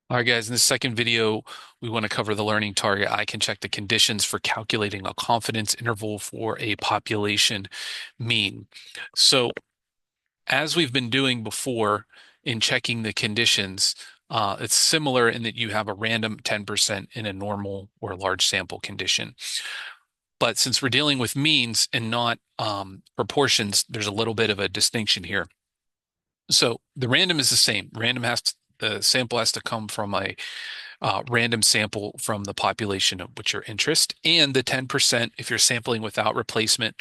All right, guys, in this second video, we want to cover the learning target. I can check the conditions for calculating a confidence interval for a population mean. So, as we've been doing before in checking the conditions, it's similar in that you have a random 10% in a normal or large sample condition. But since we're dealing with means and not proportions, there's a little bit of a distinction here. So the random is the same. The sample has to come from a random sample from the population of which your interest. And the 10%, if you're sampling without replacement,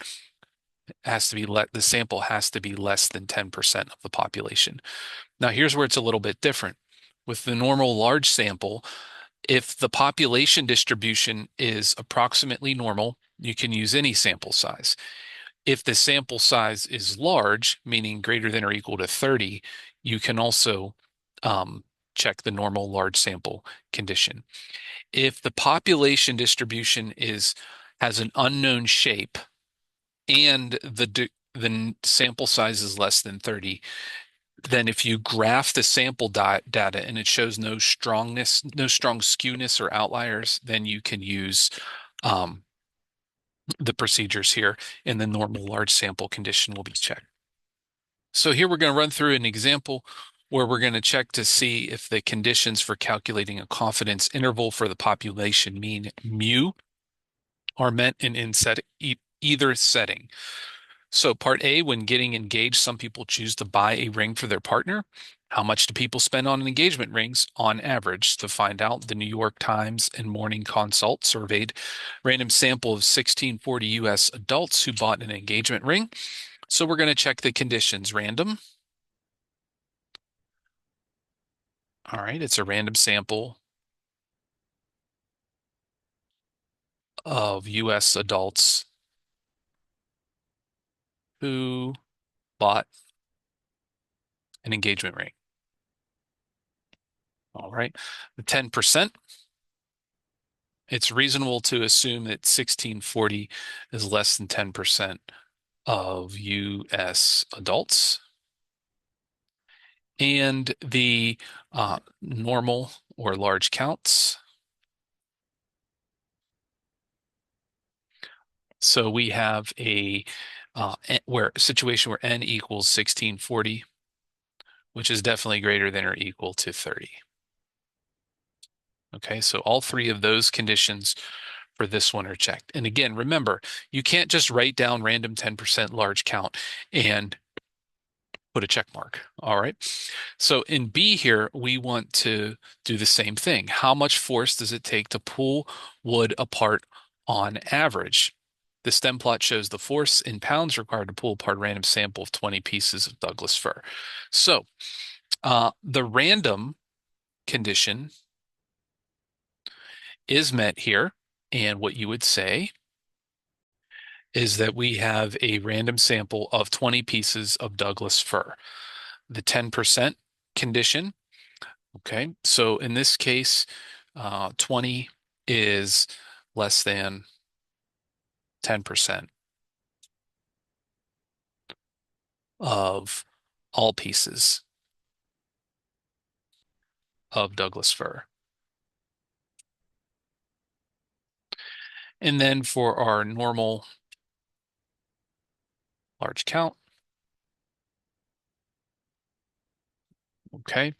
the sample has to be less than 10% of the population. Now, here's where it's a little bit different. With the normal large sample, if the population distribution is approximately normal, you can use any sample size. If the sample size is large, meaning greater than or equal to 30, you can also um, check the normal large sample condition. If the population distribution has an unknown shape and the sample size is less than 30, then if you graph the sample data and it shows no strong skewness or outliers, then you can use um, the procedures here, and the normal large sample condition will be checked. So here we're going to run through an example where we're going to check to see if the conditions for calculating a confidence interval for the population mean mu are met in either setting. So part A, when getting engaged, some people choose to buy a ring for their partner. How much do people spend on engagement rings on average? To find out, the New York Times and Morning Consult surveyed random sample of 1640 US adults who bought an engagement ring. So we're going to check the conditions. Random. All right, it's a random sample of US adults who bought an engagement ring. All right, the 10%. It's reasonable to assume that 1640 is less than 10% of US adults. And the normal or large counts. So we have a situation where n equals 1640, which is definitely greater than or equal to 30. Okay, so all three of those conditions for this one are checked. And again, remember, you can't just write down random 10% large count and put a check mark. All right. So in B here, we want to do the same thing. How much force does it take to pull wood apart on average? The stem plot shows the force in pounds required to pull apart a random sample of 20 pieces of Douglas fir. So the random condition is met here. And what you would say is that we have a random sample of 20 pieces of Douglas fir. The 10% condition, okay, so in this case, 20 is less than 10% of all pieces of Douglas fir. And then for our normal large count, okay,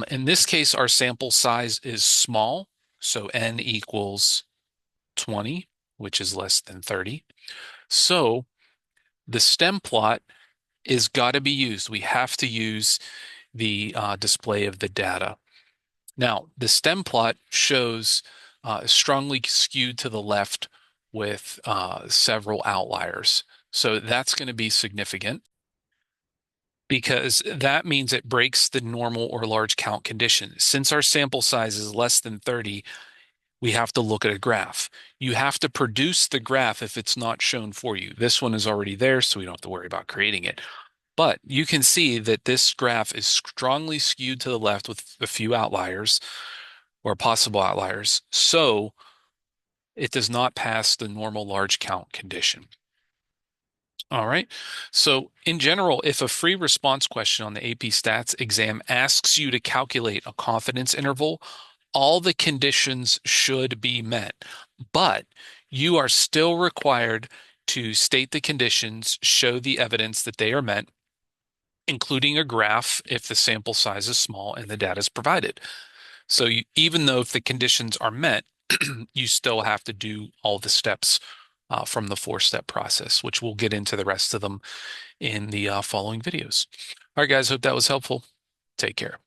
in this case, our sample size is small, so n equals 20, which is less than 30. So the stem plot is got to be used. We have to use the display of the data. Now, the stem plot shows strongly skewed to the left with several outliers. So that's going to be significant because that means it breaks the normal or large count condition. Since our sample size is less than 30, we have to look at a graph. You have to produce the graph if it's not shown for you. This one is already there, so we don't have to worry about creating it. But you can see that this graph is strongly skewed to the left with a few outliers or possible outliers. So it does not pass the normal large count condition. All right. So in general, if a free response question on the AP Stats exam asks you to calculate a confidence interval, all the conditions should be met, but you are still required to state the conditions, show the evidence that they are met, including a graph if the sample size is small and the data is provided. So even though if the conditions are met, you still have to do all the steps from the four-step process, which we'll get into the rest of them in the following videos. All right, guys, hope that was helpful. Take care.